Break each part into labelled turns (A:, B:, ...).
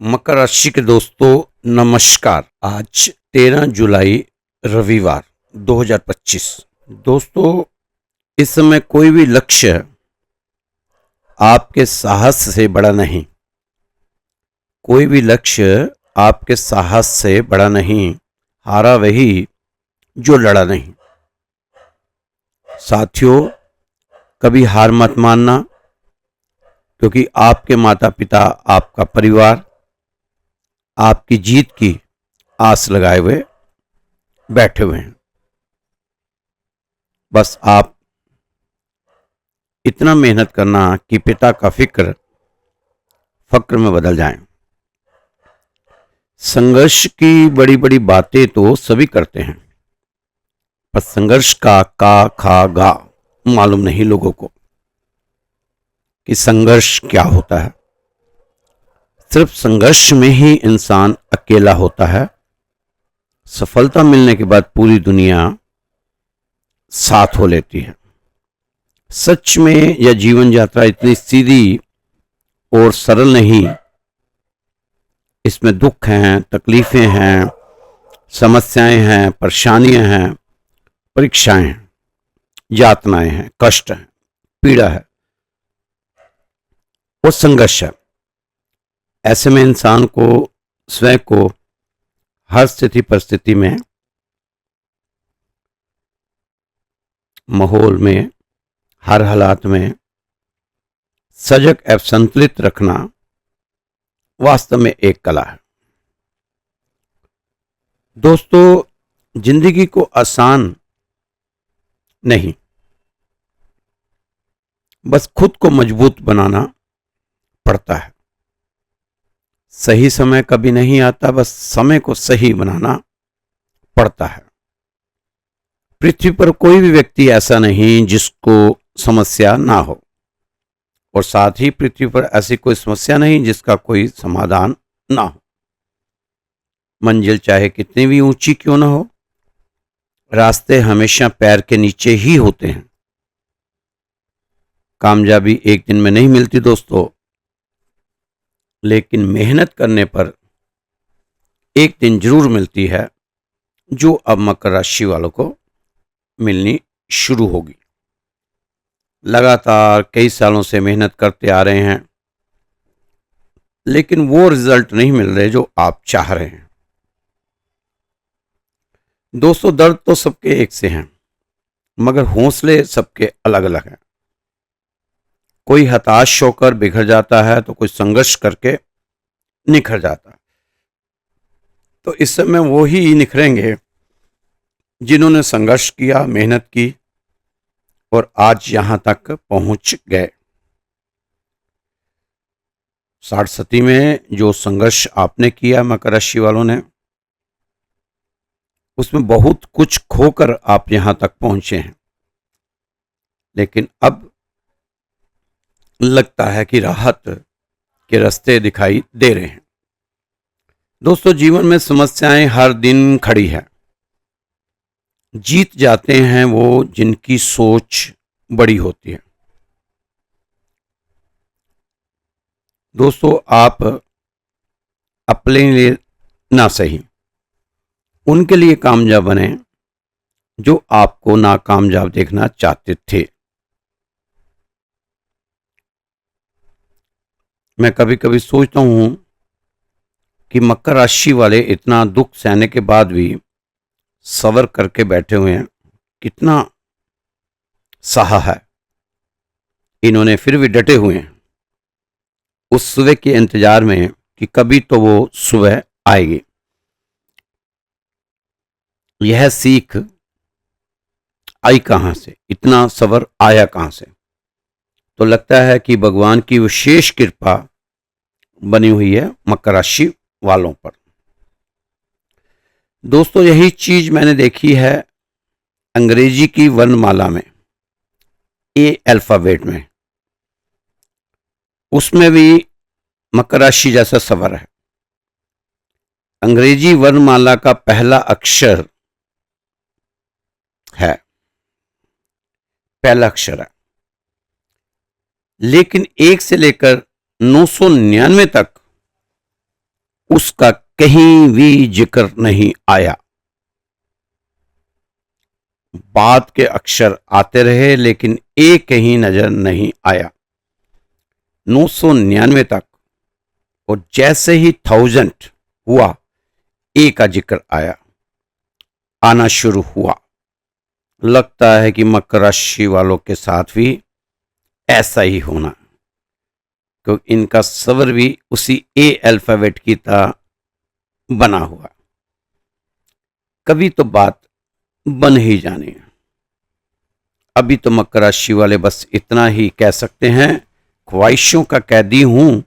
A: मकर राशि के दोस्तों नमस्कार। आज 13 जुलाई रविवार 2025। दोस्तों, इस समय कोई भी लक्ष्य आपके साहस से बड़ा नहीं। कोई भी लक्ष्य आपके साहस से बड़ा नहीं। हारा वही जो लड़ा नहीं। साथियों, कभी हार मत मानना, क्योंकि आपके माता पिता, आपका परिवार आपकी जीत की आस लगाए हुए बैठे हुए हैं। बस आप इतना मेहनत करना कि पिता का फक्र में बदल जाए। संघर्ष की बड़ी बड़ी बातें तो सभी करते हैं, पर संघर्ष का खा गा मालूम नहीं लोगों को कि संघर्ष क्या होता है। सिर्फ संघर्ष में ही इंसान अकेला होता है। सफलता मिलने के बाद पूरी दुनिया साथ हो लेती है। सच में यह जीवन यात्रा इतनी सीधी और सरल नहीं। इसमें दुख हैं, तकलीफें हैं, समस्याएं हैं, परेशानियां हैं, परीक्षाएं हैं, यातनाएं हैं, कष्ट हैं, पीड़ा है और संघर्ष है। ऐसे में इंसान को स्वयं को हर स्थिति परिस्थिति में, माहौल में, हर हालात में सजग एवं संतुलित रखना वास्तव में एक कला है। दोस्तों, जिंदगी को आसान नहीं, बस खुद को मजबूत बनाना पड़ता है। सही समय कभी नहीं आता, बस समय को सही बनाना पड़ता है। पृथ्वी पर कोई भी व्यक्ति ऐसा नहीं जिसको समस्या ना हो, और साथ ही पृथ्वी पर ऐसी कोई समस्या नहीं जिसका कोई समाधान ना हो। मंजिल चाहे कितनी भी ऊंची क्यों ना हो, रास्ते हमेशा पैर के नीचे ही होते हैं। कामयाबी एक दिन में नहीं मिलती दोस्तों, लेकिन मेहनत करने पर एक दिन जरूर मिलती है, जो अब मकर राशि वालों को मिलनी शुरू होगी। लगातार कई सालों से मेहनत करते आ रहे हैं, लेकिन वो रिजल्ट नहीं मिल रहे जो आप चाह रहे हैं। दोस्तों, दर्द तो सबके एक से हैं, मगर हौसले सबके अलग अलग हैं। कोई हताश होकर बिखर जाता है, तो कोई संघर्ष करके निखर जाता है। तो इस समय वो ही निखरेंगे जिन्होंने संघर्ष किया, मेहनत की और आज यहां तक पहुंच गए। 60 में जो संघर्ष आपने किया मकर राशि वालों ने, उसमें बहुत कुछ खोकर आप यहां तक पहुंचे हैं। लेकिन अब लगता है कि राहत के रास्ते दिखाई दे रहे हैं। दोस्तों, जीवन में समस्याएं हर दिन खड़ी है। जीत जाते हैं वो जिनकी सोच बड़ी होती है। दोस्तों, आप अपने लिए ना सही, उनके लिए कामयाब बने जो आपको नाकामयाब देखना चाहते थे। मैं कभी कभी सोचता हूं कि मकर राशि वाले इतना दुख सहने के बाद भी सबर करके बैठे हुए हैं। कितना सहा है इन्होंने, फिर भी डटे हुए हैं उस सुबह के इंतजार में कि कभी तो वो सुबह आएगी। यह सीख आई कहां से, इतना सबर आया कहां से? तो लगता है कि भगवान की विशेष कृपा बनी हुई है मकर राशि वालों पर। दोस्तों, यही चीज मैंने देखी है अंग्रेजी की वर्णमाला में, ए अल्फाबेट में। उसमें भी मकर राशि जैसा सबर है। अंग्रेजी वर्णमाला का पहला अक्षर है, पहला अक्षर है, लेकिन 1 से लेकर 999 तक उसका कहीं भी जिक्र नहीं आया। बाद के अक्षर आते रहे लेकिन एक कहीं नजर नहीं आया। 999 तक, और जैसे ही 1000 हुआ, ए का जिक्र आना शुरू हुआ। लगता है कि मकर राशि वालों के साथ भी ऐसा ही होना, क्योंकि इनका स्वर भी उसी ए अल्फाबेट की तरह बना हुआ। कभी तो बात बन ही जानी है। अभी तो मकर राशि वाले बस इतना ही कह सकते हैं, ख्वाहिशों का कैदी हूं,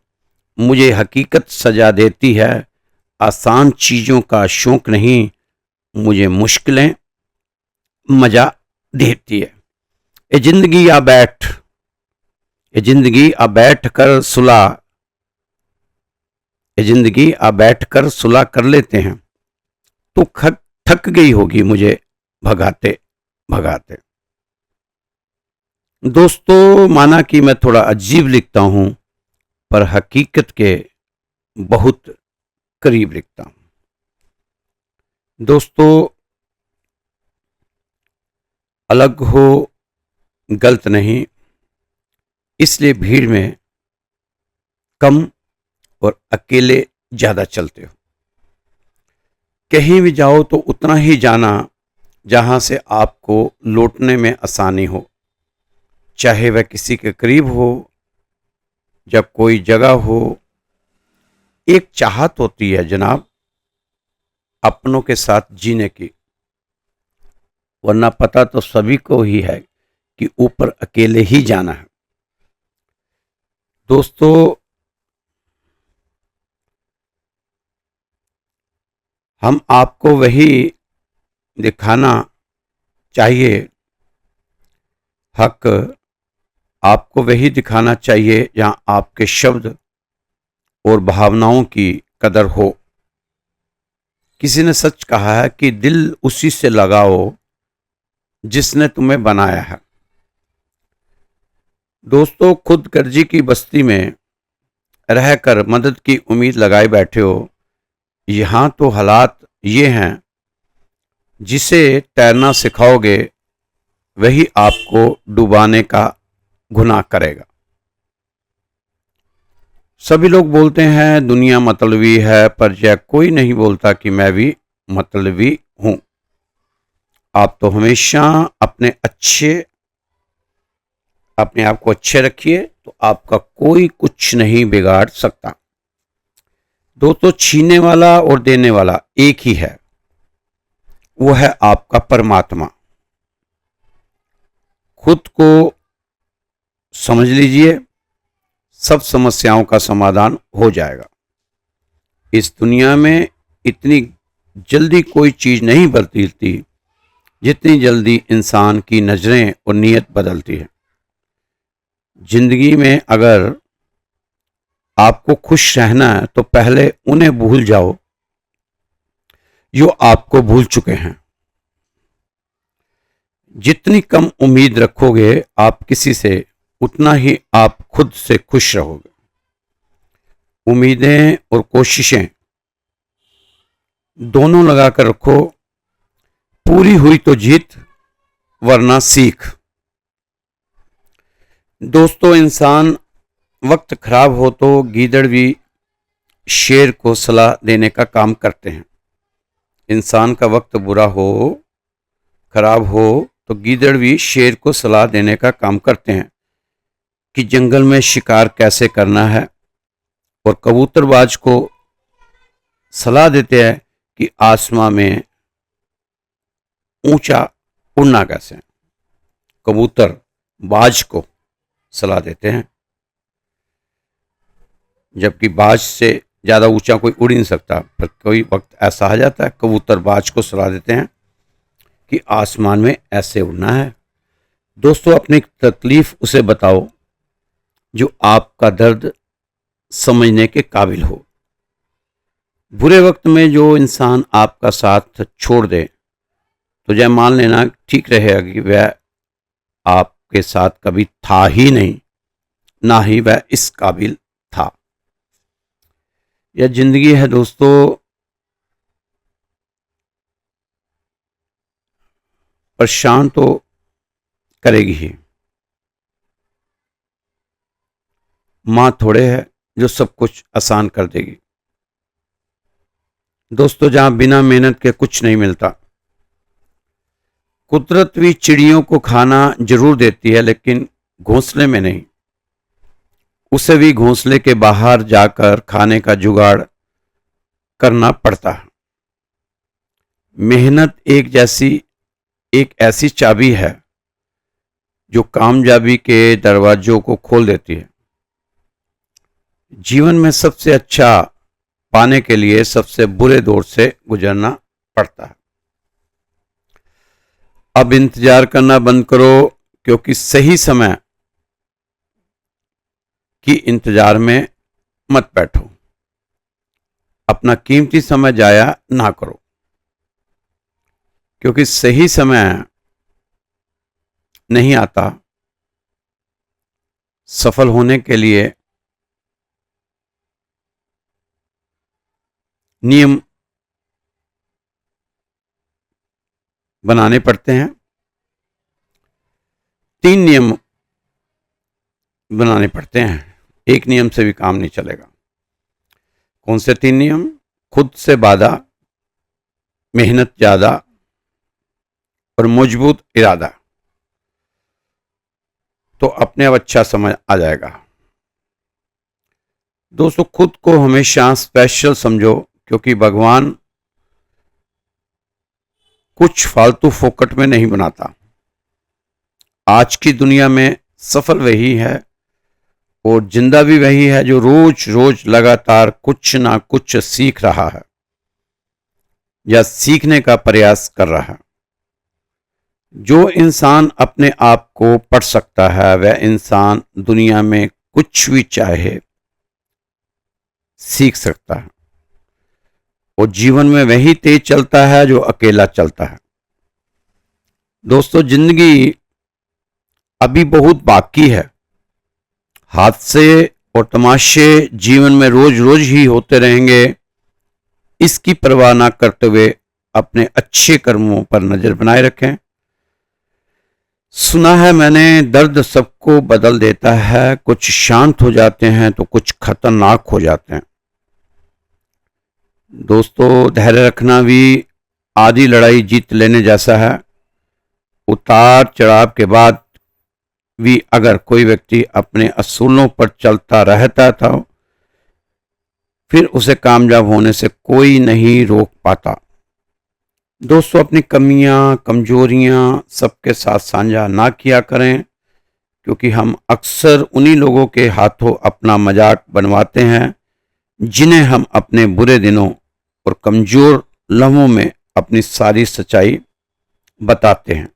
A: मुझे हकीकत सजा देती है, आसान चीजों का शौक नहीं, मुझे मुश्किलें मजा देती है। ये जिंदगी आ बैठ, ये जिंदगी आ बैठ कर सुला, ये जिंदगी आ बैठ कर सुला कर लेते हैं, तो थक गई होगी मुझे भगाते भगाते। दोस्तों, माना कि मैं थोड़ा अजीब लिखता हूं, पर हकीकत के बहुत करीब लिखता हूं। दोस्तों, अलग हो गलत नहीं, इसलिए भीड़ में कम और अकेले ज्यादा चलते हो। कहीं भी जाओ तो उतना ही जाना जहां से आपको लौटने में आसानी हो, चाहे वह किसी के करीब हो, जब कोई जगह हो। एक चाहत होती है जनाब, अपनों के साथ जीने की, वरना पता तो सभी को ही है कि ऊपर अकेले ही जाना है। दोस्तों, हम आपको वही दिखाना चाहिए, हक आपको वही दिखाना चाहिए जहां आपके शब्द और भावनाओं की कदर हो। किसी ने सच कहा है कि दिल उसी से लगाओ जिसने तुम्हें बनाया है। दोस्तों, खुद गर्जी की बस्ती में रहकर मदद की उम्मीद लगाए बैठे हो। यहां तो हालात ये हैं, जिसे तैरना सिखाओगे वही आपको डुबाने का गुनाह करेगा। सभी लोग बोलते हैं दुनिया मतलबी है, पर यह कोई नहीं बोलता कि मैं भी मतलबी हूं। आप तो हमेशा अपने आप को अच्छे रखिए, तो आपका कोई कुछ नहीं बिगाड़ सकता। दोस्तों, छीनने वाला और देने वाला एक ही है, वो है आपका परमात्मा। खुद को समझ लीजिए, सब समस्याओं का समाधान हो जाएगा। इस दुनिया में इतनी जल्दी कोई चीज नहीं बदलती जितनी जल्दी इंसान की नजरें और नीयत बदलती है। जिंदगी में अगर आपको खुश रहना है तो पहले उन्हें भूल जाओ जो आपको भूल चुके हैं। जितनी कम उम्मीद रखोगे आप किसी से, उतना ही आप खुद से खुश रहोगे। उम्मीदें और कोशिशें दोनों लगाकर रखो, पूरी हुई तो जीत, वरना सीख। दोस्तों, इंसान वक्त खराब हो तो गीदड़ भी शेर को सलाह देने का काम करते हैं। इंसान का वक्त बुरा हो, खराब हो, तो गीदड़ भी शेर को सलाह देने का काम करते हैं कि जंगल में शिकार कैसे करना है, और कबूतरबाज को सलाह देते हैं कि आसमां में ऊंचा उड़ना कैसे। कबूतर बाज को सलाह देते हैं, जबकि बाज से ज्यादा ऊंचा कोई उड़ नहीं सकता, पर कोई वक्त ऐसा आ जाता है कबूतर बाज को सलाह देते हैं कि आसमान में ऐसे उड़ना है। दोस्तों, अपनी तकलीफ उसे बताओ जो आपका दर्द समझने के काबिल हो। बुरे वक्त में जो इंसान आपका साथ छोड़ दे, तो जय मान लेना ठीक रहेगा कि वह आपके साथ कभी था ही नहीं, ना ही वह इस काबिल था। यह जिंदगी है दोस्तों, परेशान तो करेगी ही। माँ थोड़े है जो सब कुछ आसान कर देगी। दोस्तों, जहां बिना मेहनत के कुछ नहीं मिलता। कुदरत भी चिड़ियों को खाना जरूर देती है, लेकिन घोंसले में नहीं। उसे भी घोंसले के बाहर जाकर खाने का जुगाड़ करना पड़ता है। मेहनत एक ऐसी चाबी है जो कामयाबी के दरवाजों को खोल देती है। जीवन में सबसे अच्छा पाने के लिए सबसे बुरे दौर से गुजरना पड़ता है। अब इंतजार करना बंद करो, क्योंकि सही समय की इंतजार में मत बैठो। अपना कीमती समय जाया ना करो, क्योंकि सही समय नहीं आता। सफल होने के लिए नियम बनाने पड़ते हैं। 3 नियम बनाने पड़ते हैं। एक नियम से भी काम नहीं चलेगा। कौन से 3 नियम? खुद से वादा, मेहनत ज्यादा और मजबूत इरादा। तो अपने आप अच्छा समय आ जाएगा। दोस्तों, खुद को हमेशा स्पेशल समझो, क्योंकि भगवान कुछ फालतू फोकट में नहीं बनाता। आज की दुनिया में सफल वही है और जिंदा भी वही है जो रोज रोज लगातार कुछ ना कुछ सीख रहा है या सीखने का प्रयास कर रहा है। जो इंसान अपने आप को पढ़ सकता है, वह इंसान दुनिया में कुछ भी चाहे सीख सकता है। और जीवन में वही तेज चलता है जो अकेला चलता है। दोस्तों, जिंदगी अभी बहुत बाकी है। हादसे और तमाशे जीवन में रोज रोज ही होते रहेंगे। इसकी परवाह ना करते हुए अपने अच्छे कर्मों पर नजर बनाए रखें। सुना है मैंने, दर्द सबको बदल देता है। कुछ शांत हो जाते हैं तो कुछ खतरनाक हो जाते हैं। दोस्तों, धैर्य रखना भी आधी लड़ाई जीत लेने जैसा है। उतार चढ़ाव के बाद भी अगर कोई व्यक्ति अपने असूलों पर चलता रहता था, फिर उसे कामयाब होने से कोई नहीं रोक पाता। दोस्तों, अपनी कमियां कमजोरियां सबके साथ साझा ना किया करें, क्योंकि हम अक्सर उन्हीं लोगों के हाथों अपना मजाक बनवाते हैं जिन्हें हम अपने बुरे दिनों और कमजोर लम्हों में अपनी सारी सच्चाई बताते हैं।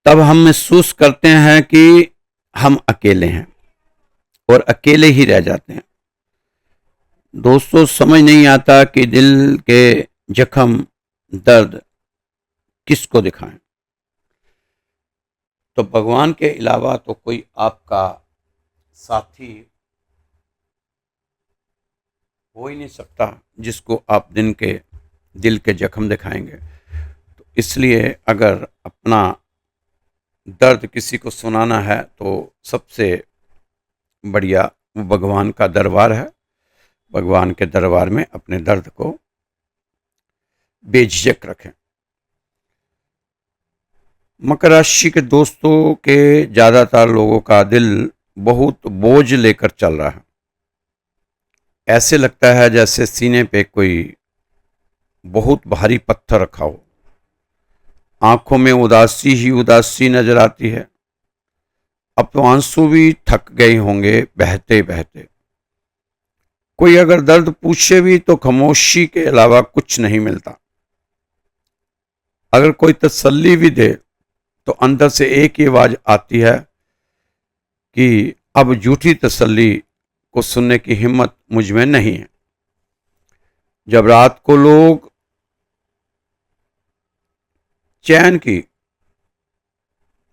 A: तब हम महसूस करते हैं कि हम अकेले हैं और अकेले ही रह जाते हैं। दोस्तों, समझ नहीं आता कि दिल के जख्म दर्द किसको दिखाएं। तो भगवान के अलावा तो कोई आपका साथी हो ही नहीं सकता जिसको आप दिल के जख्म दिखाएंगे। तो इसलिए अगर अपना दर्द किसी को सुनाना है तो सबसे बढ़िया वो भगवान का दरबार है। भगवान के दरबार में अपने दर्द को बेझिझक रखें। मकर राशि के दोस्तों के ज्यादातर लोगों का दिल बहुत बोझ लेकर चल रहा है। ऐसे लगता है जैसे सीने पे कोई बहुत भारी पत्थर रखा हो। आंखों में उदासी ही उदासी नजर आती है। अब तो आंसू भी थक गए होंगे बहते बहते। कोई अगर दर्द पूछे भी तो खामोशी के अलावा कुछ नहीं मिलता। अगर कोई तसल्ली भी दे तो अंदर से एक ही आवाज आती है कि अब झूठी तसल्ली को सुनने की हिम्मत मुझ में नहीं है। जब रात को लोग चैन की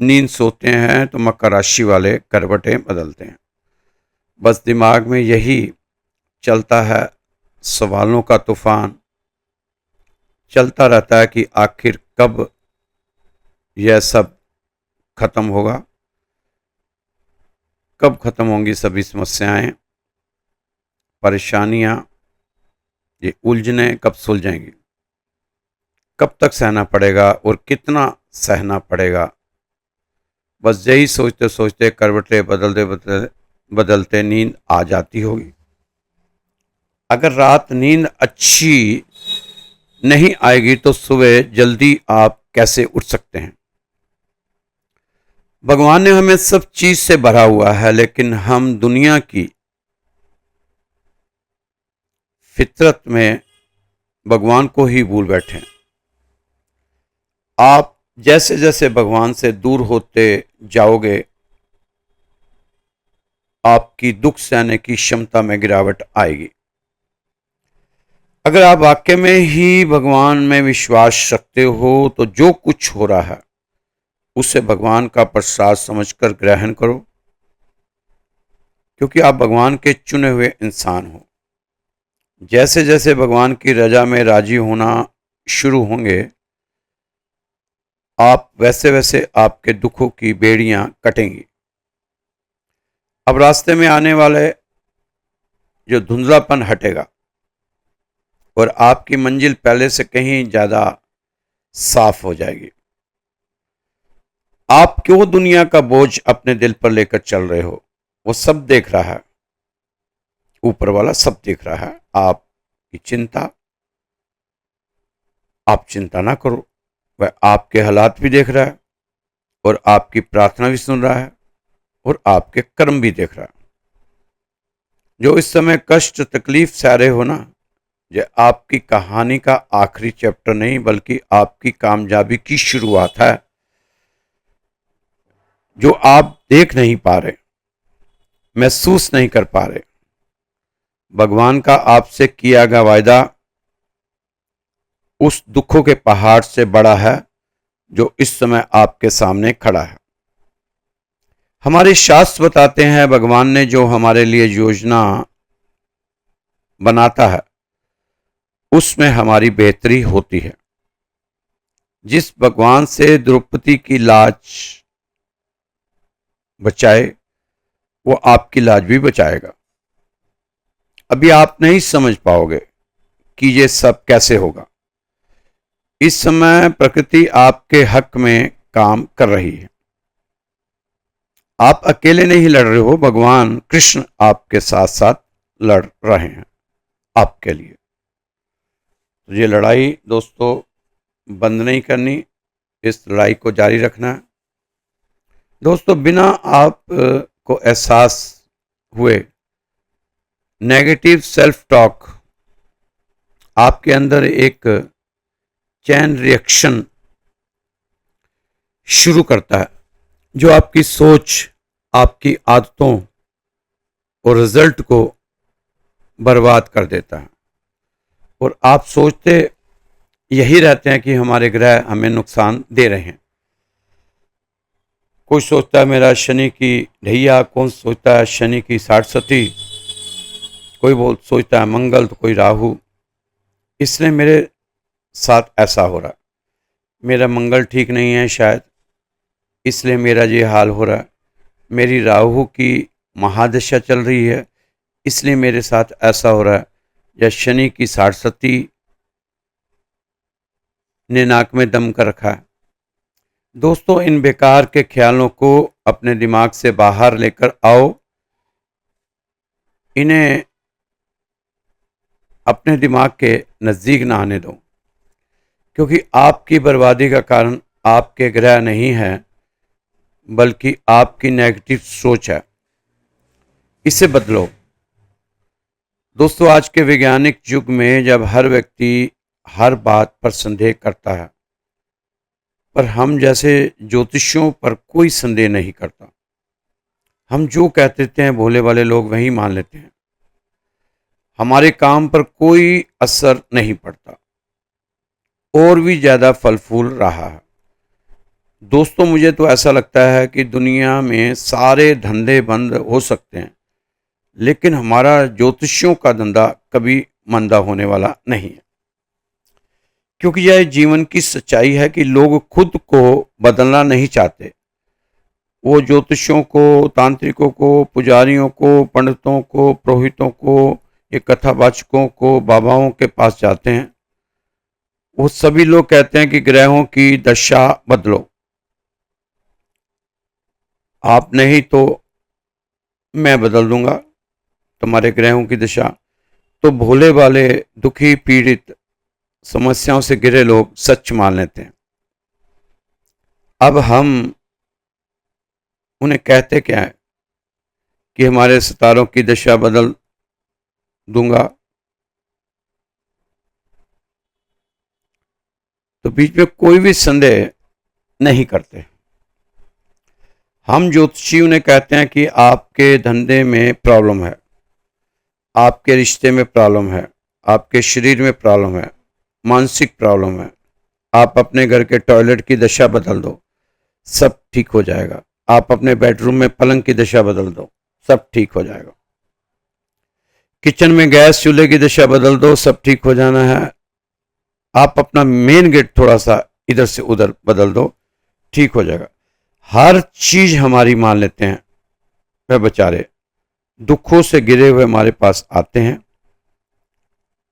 A: नींद सोते हैं तो मकर राशि वाले करवटें बदलते हैं। बस दिमाग में यही चलता है सवालों का तूफान, चलता रहता है कि आखिर कब यह सब खत्म होगा, कब खत्म होंगी सभी समस्याएं, परेशानियां, ये उलझने कब सुलझेंगी, कब तक सहना पड़ेगा और कितना सहना पड़ेगा। बस यही सोचते सोचते करवटें बदलते बदलते बदलते नींद आ जाती होगी। अगर रात नींद अच्छी नहीं आएगी तो सुबह जल्दी आप कैसे उठ सकते हैं। भगवान ने हमें सब चीज से भरा हुआ है, लेकिन हम दुनिया की फितरत में भगवान को ही भूल बैठे। आप जैसे जैसे भगवान से दूर होते जाओगे, आपकी दुख सहने की क्षमता में गिरावट आएगी। अगर आप वाकई में ही भगवान में विश्वास रखते हो तो जो कुछ हो रहा है उसे भगवान का प्रसाद समझकर ग्रहण करो, क्योंकि आप भगवान के चुने हुए इंसान हो। जैसे जैसे भगवान की रजा में राजी होना शुरू होंगे, आप वैसे वैसे आपके दुखों की बेड़ियां कटेंगी। अब रास्ते में आने वाले जो धुंधलापन हटेगा और आपकी मंजिल पहले से कहीं ज्यादा साफ हो जाएगी। आप क्यों दुनिया का बोझ अपने दिल पर लेकर चल रहे हो? वो सब देख रहा है, ऊपर वाला सब देख रहा है। आपकी चिंता, आप चिंता ना करो, वह आपके हालात भी देख रहा है और आपकी प्रार्थना भी सुन रहा है और आपके कर्म भी देख रहा है। जो इस समय कष्ट तकलीफ सह रहे हो ना, ये आपकी कहानी का आखिरी चैप्टर नहीं बल्कि आपकी कामयाबी की शुरुआत है, जो आप देख नहीं पा रहे, महसूस नहीं कर पा रहे। भगवान का आपसे किया गया वायदा उस दुखों के पहाड़ से बड़ा है जो इस समय आपके सामने खड़ा है। हमारे शास्त्र बताते हैं भगवान ने जो हमारे लिए योजना बनाता है उसमें हमारी बेहतरी होती है। जिस भगवान से द्रौपदी की लाज बचाए वो आपकी लाज भी बचाएगा। अभी आप नहीं समझ पाओगे कि ये सब कैसे होगा। इस समय प्रकृति आपके हक में काम कर रही है। आप अकेले नहीं लड़ रहे हो, भगवान कृष्ण आपके साथ साथ लड़ रहे हैं आपके लिए। तो ये लड़ाई दोस्तों बंद नहीं करनी, इस लड़ाई को जारी रखना है। दोस्तों बिना आप को एहसास हुए नेगेटिव सेल्फ टॉक आपके अंदर एक चैन रिएक्शन शुरू करता है, जो आपकी सोच, आपकी आदतों और रिजल्ट को बर्बाद कर देता है। और आप सोचते यही रहते हैं कि हमारे ग्रह हमें नुकसान दे रहे हैं। कोई सोचता है मेरा शनि की ढैया, कौन सोचता है शनि की 60 कोई सोचता है मंगल, तो कोई राहु। इसलिए मेरे साथ ऐसा हो रहा है, मेरा मंगल ठीक नहीं है शायद, इसलिए मेरा ये हाल हो रहा है। मेरी राहु की महादशा चल रही है, इसलिए मेरे साथ ऐसा हो रहा है। या शनि की 60 ने नाक में दम कर रखा है। दोस्तों इन बेकार के ख्यालों को अपने दिमाग से बाहर लेकर आओ, इन्हें अपने दिमाग के नजदीक ना आने दो, क्योंकि आपकी बर्बादी का कारण आपके ग्रह नहीं है बल्कि आपकी नेगेटिव सोच है। इसे बदलो। दोस्तों आज के वैज्ञानिक युग में जब हर व्यक्ति हर बात पर संदेह करता है, पर हम जैसे ज्योतिषियों पर कोई संदेह नहीं करता। हम जो कह देते हैं भोले वाले लोग वही मान लेते हैं। हमारे काम पर कोई असर नहीं पड़ता और भी ज्यादा फल फूल रहा है। दोस्तों मुझे तो ऐसा लगता है कि दुनिया में सारे धंधे बंद हो सकते हैं, लेकिन हमारा ज्योतिषियों का धंधा कभी मंदा होने वाला नहीं है, क्योंकि यह जीवन की सच्चाई है कि लोग खुद को बदलना नहीं चाहते। वो ज्योतिषियों को, तांत्रिकों को, पुजारियों को, पंडितों को, पुरोहितों को, ये कथावाचकों को, बाबाओं के पास जाते हैं। वो सभी लोग कहते हैं कि ग्रहों की दशा बदलो, आप नहीं तो मैं बदल दूंगा तुम्हारे ग्रहों की दिशा। तो भोले वाले, दुखी, पीड़ित, समस्याओं से घिरे लोग सच मान लेते हैं। अब हम उन्हें कहते क्या है कि हमारे सितारों की दिशा बदल दूंगा, तो बीच में कोई भी संदेह नहीं करते। हम ज्योतिषी उन्हें कहते हैं कि आपके धंधे में प्रॉब्लम है, आपके रिश्ते में प्रॉब्लम है, आपके शरीर में प्रॉब्लम है, मानसिक प्रॉब्लम है। आप अपने घर के टॉयलेट की दशा बदल दो, सब ठीक हो जाएगा। आप अपने बेडरूम में पलंग की दशा बदल दो, सब ठीक हो जाएगा। किचन में गैस चूल्हे की दशा बदल दो, सब ठीक हो जाना है। आप अपना मेन गेट थोड़ा सा इधर से उधर बदल दो, ठीक हो जाएगा। हर चीज हमारी मान लेते हैं। वह बेचारे दुखों से गिरे हुए हमारे पास आते हैं,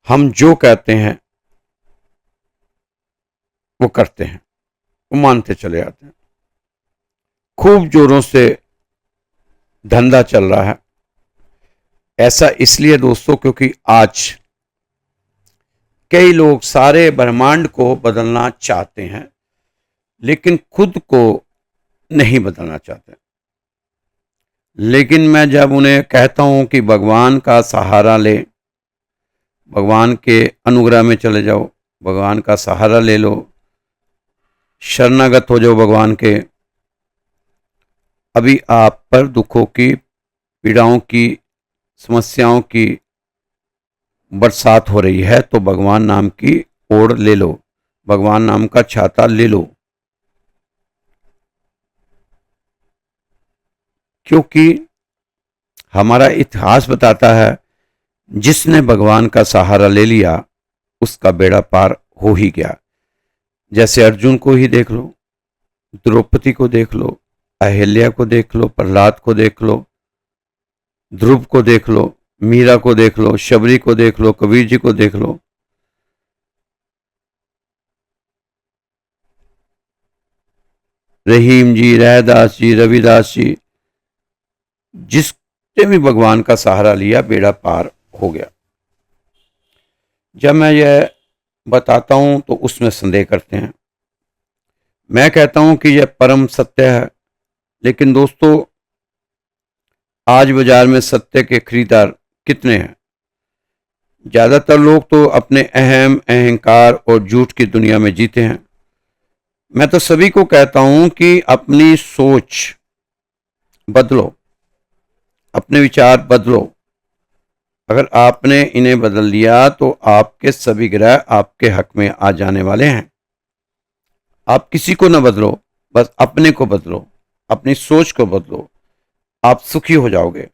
A: हम जो कहते हैं वो करते हैं, वो मानते चले आते हैं। खूब जोरों से धंधा चल रहा है। ऐसा इसलिए दोस्तों क्योंकि आज कई लोग सारे ब्रह्मांड को बदलना चाहते हैं, लेकिन खुद को नहीं बदलना चाहते। लेकिन मैं जब उन्हें कहता हूं कि भगवान का सहारा ले, भगवान के अनुग्रह में चले जाओ, भगवान का सहारा ले लो, शरणागत हो जाओ भगवान के, अभी आप पर दुखों की, पीड़ाओं की, समस्याओं की बरसात हो रही है, तो भगवान नाम की ओढ़ ले लो, भगवान नाम का छाता ले लो। क्योंकि हमारा इतिहास बताता है, जिसने भगवान का सहारा ले लिया उसका बेड़ा पार हो ही गया। जैसे अर्जुन को ही देख लो, द्रौपदी को देख लो, अहिल्या को देख लो, प्रहलाद को देख लो, ध्रुव को देख लो, मीरा को देख लो, शबरी को देख लो, कबीर जी को देख लो। रहीम जी, रहदास जी, रविदास जी, जिसने भी भगवान का सहारा लिया बेड़ा पार हो गया। जब मैं यह बताता हूं तो उसमें संदेह करते हैं। मैं कहता हूं कि यह परम सत्य है, लेकिन दोस्तों आज बाजार में सत्य के खरीदार कितने हैं? ज्यादातर लोग तो अपने अहम, अहंकार और झूठ की दुनिया में जीते हैं। मैं तो सभी को कहता हूं कि अपनी सोच बदलो, अपने विचार बदलो। अगर आपने इन्हें बदल लिया तो आपके सभी ग्रह आपके हक में आ जाने वाले हैं। आप किसी को न बदलो, बस अपने को बदलो, अपनी सोच को बदलो, आप सुखी हो जाओगे।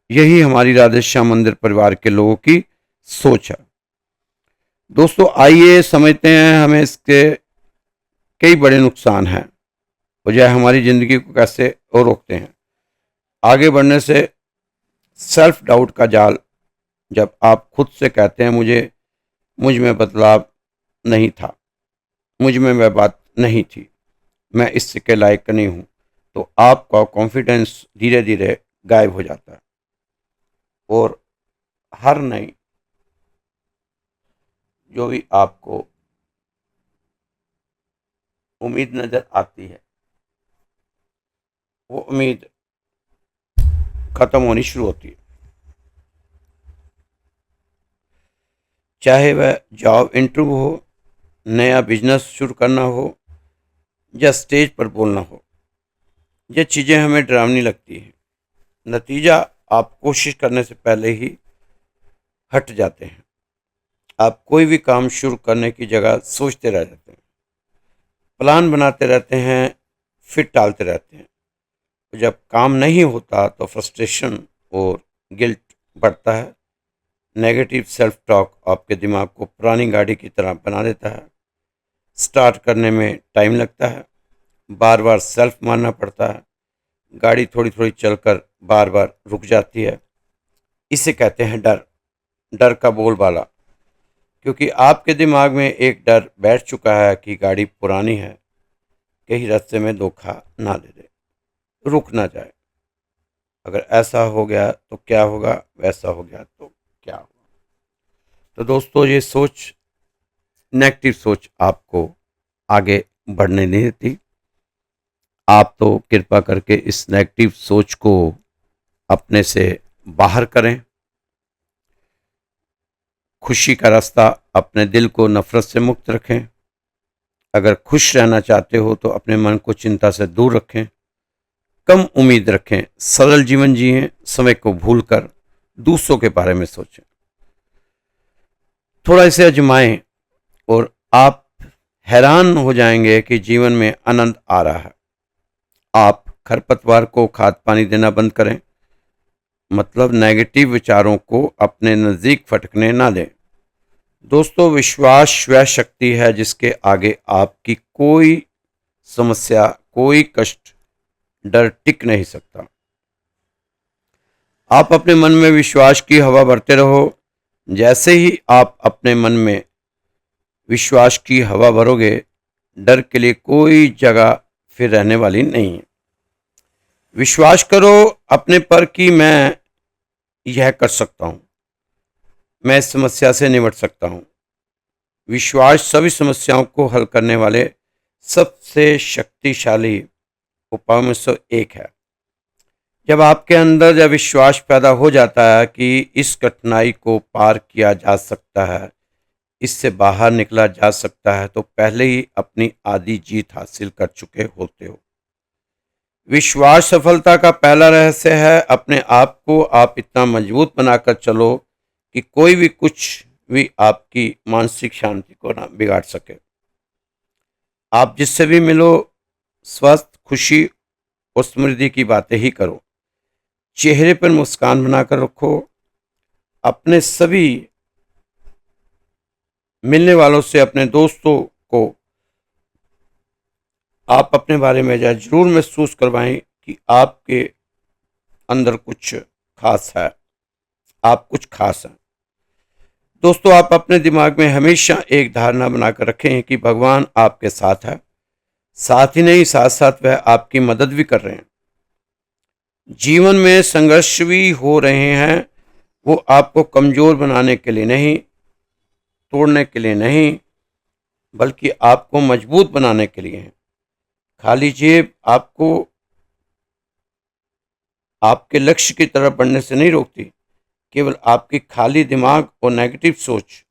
A: यही हमारी राधे श्याम मंदिर परिवार के लोगों की सोच है। दोस्तों आइए समझते हैं हमें इसके कई बड़े नुकसान हैं और यह हमारी जिंदगी को कैसे और रोकते हैं आगे बढ़ने से। सेल्फ डाउट का जाल, जब आप खुद से कहते हैं मुझ में बदलाव नहीं था, मुझ में वह बात नहीं थी, मैं इससे के लायक नहीं हूं, तो आपका कॉन्फिडेंस धीरे धीरे गायब हो जाता है और हर नई जो भी आपको उम्मीद नजर आती है वो उम्मीद खत्म होनी शुरू होती है। चाहे वह जॉब इंटरव्यू हो, नया बिजनेस शुरू करना हो या स्टेज पर बोलना हो, ये चीज़ें हमें डरावनी लगती हैं। नतीजा आप कोशिश करने से पहले ही हट जाते हैं। आप कोई भी काम शुरू करने की जगह सोचते रह जाते हैं, प्लान बनाते रहते हैं, फिर टालते रहते हैं। जब काम नहीं होता तो फ्रस्ट्रेशन और गिल्ट बढ़ता है। नेगेटिव सेल्फ टॉक आपके दिमाग को पुरानी गाड़ी की तरह बना देता है। स्टार्ट करने में टाइम लगता है, बार बार सेल्फ मारना पड़ता है, गाड़ी थोड़ी थोड़ी चलकर बार बार रुक जाती है। इसे कहते हैं डर, डर का बोलबाला। क्योंकि आपके दिमाग में एक डर बैठ चुका है कि गाड़ी पुरानी है, कहीं रास्ते में धोखा ना दे दे, रुक ना जाए। अगर ऐसा हो गया तो क्या होगा, वैसा हो गया तो क्या होगा। तो दोस्तों, ये सोच, नेगेटिव सोच आपको आगे बढ़ने नहीं देती। आप तो कृपा करके इस नेगेटिव सोच को अपने से बाहर करें। खुशी का रास्ता, अपने दिल को नफरत से मुक्त रखें। अगर खुश रहना चाहते हो तो अपने मन को चिंता से दूर रखें। कम उम्मीद रखें, सरल जीवन जिएं, समय को भूलकर दूसरों के बारे में सोचें। थोड़ा इसे आजमाएं और आप हैरान हो जाएंगे कि जीवन में आनंद आ रहा है। आप खरपतवार को खाद पानी देना बंद करें, मतलब नेगेटिव विचारों को अपने नज़दीक फटकने ना दें। दोस्तों, विश्वास वह शक्ति है जिसके आगे आपकी कोई समस्या, कोई कष्ट, डर टिक नहीं सकता। आप अपने मन में विश्वास की हवा भरते रहो। जैसे ही आप अपने मन में विश्वास की हवा भरोगे, डर के लिए कोई जगह फिर रहने वाली नहीं है। विश्वास करो अपने पर कि मैं यह कर सकता हूं, मैं इस समस्या से निपट सकता हूं। विश्वास सभी समस्याओं को हल करने वाले सबसे शक्तिशाली उपायों में से एक है। जब आपके अंदर यह विश्वास पैदा हो जाता है कि इस कठिनाई को पार किया जा सकता है, इससे बाहर निकला जा सकता है, तो पहले ही अपनी आधी जीत हासिल कर चुके होते हो। विश्वास सफलता का पहला रहस्य है। अपने आप को आप इतना मजबूत बनाकर चलो कि कोई भी कुछ भी आपकी मानसिक शांति को ना बिगाड़ सके। आप जिससे भी मिलो, स्वस्थ, खुशी और समृद्धि की बातें ही करो। चेहरे पर मुस्कान बनाकर रखो। अपने सभी मिलने वालों से, अपने दोस्तों को आप अपने बारे में जरूर महसूस करवाएं कि आपके अंदर कुछ खास है, आप कुछ खास हैं। दोस्तों, आप अपने दिमाग में हमेशा एक धारणा बनाकर रखें कि भगवान आपके साथ है। साथ ही नहीं, साथ साथ वह आपकी मदद भी कर रहे हैं। जीवन में संघर्ष भी हो रहे हैं, वो आपको कमजोर बनाने के लिए नहीं, तोड़ने के लिए नहीं, बल्कि आपको मजबूत बनाने के लिए हैं। खाली जेब आपको आपके लक्ष्य की तरफ बढ़ने से नहीं रोकती, केवल आपकी खाली दिमाग और नेगेटिव सोच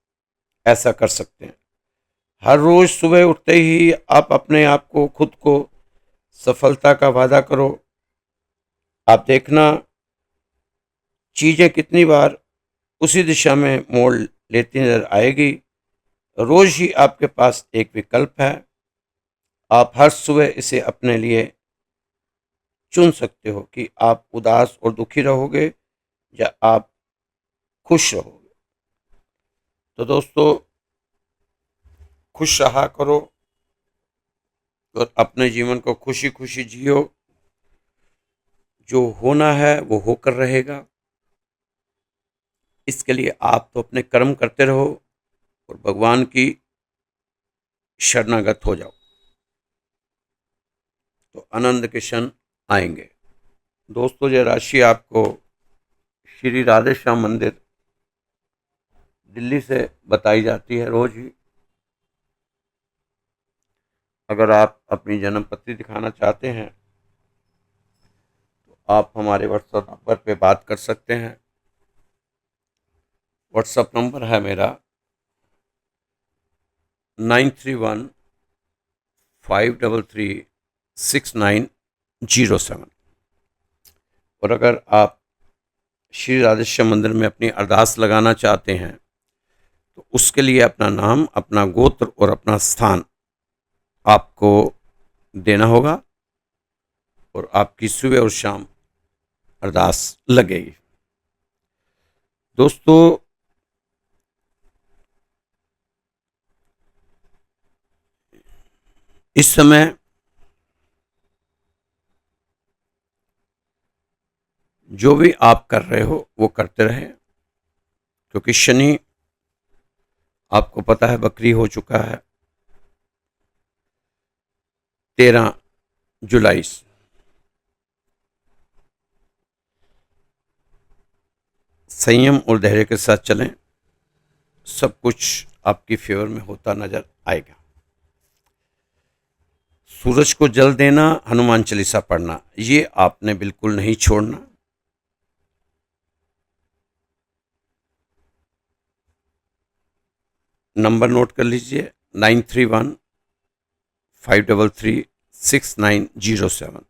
A: ऐसा कर सकते हैं। हर रोज सुबह उठते ही आप अपने आप को, खुद को सफलता का वादा करो। आप देखना चीजें कितनी बार उसी दिशा में मोड़ लेती नजर आएगी। रोज ही आपके पास एक विकल्प है। आप हर सुबह इसे अपने लिए चुन सकते हो कि आप उदास और दुखी रहोगे या आप खुश रहोगे। तो दोस्तों, खुश रहा करो और अपने जीवन को खुशी खुशी जियो। जो होना है वो होकर रहेगा। इसके लिए आप तो अपने कर्म करते रहो और भगवान की शरणागत हो जाओ, तो आनंद के क्षण आएंगे। दोस्तों, ये राशि आपको श्री राधे श्याम मंदिर दिल्ली से बताई जाती है रोज ही। अगर आप अपनी जन्म पत्री दिखाना चाहते हैं तो आप हमारे व्हाट्सएप नंबर पे बात कर सकते हैं। व्हाट्सएप नंबर है मेरा 9315336907। और अगर आप श्री राधेश्याम मंदिर में अपनी अरदास लगाना चाहते हैं तो उसके लिए अपना नाम, अपना गोत्र और अपना स्थान आपको देना होगा और आपकी सुबह और शाम अरदास लगेगी। दोस्तों, इस समय जो भी आप कर रहे हो वो करते रहे, क्योंकि शनि आपको पता है वक्री हो चुका है 13 जुलाई से। संयम और धैर्य के साथ चलें, सब कुछ आपकी फेवर में होता नजर आएगा। सूरज को जल देना, हनुमान चालीसा पढ़ना, ये आपने बिल्कुल नहीं छोड़ना। नंबर नोट कर लीजिए 9315336907,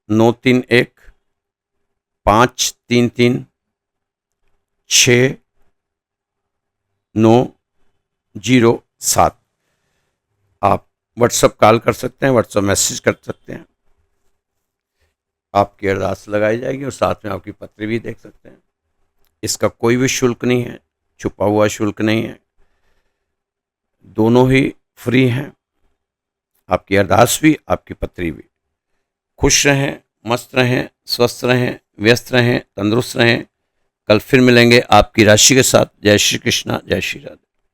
A: 9315336907। आप व्हाट्सएप कॉल कर सकते हैं, व्हाट्सएप मैसेज कर सकते हैं, आपकी अरदास लगाई जाएगी और साथ में आपकी पत्री भी देख सकते हैं। इसका कोई भी शुल्क नहीं है, छुपा हुआ शुल्क नहीं है, दोनों ही फ्री हैं। आपकी अरदास भी, आपकी पत्री भी। खुश रहें, मस्त रहें, स्वस्थ रहें, व्यस्त रहें, तंदुरुस्त रहें। कल फिर मिलेंगे आपकी राशि के साथ। जय श्री कृष्णा, जय श्री राधे।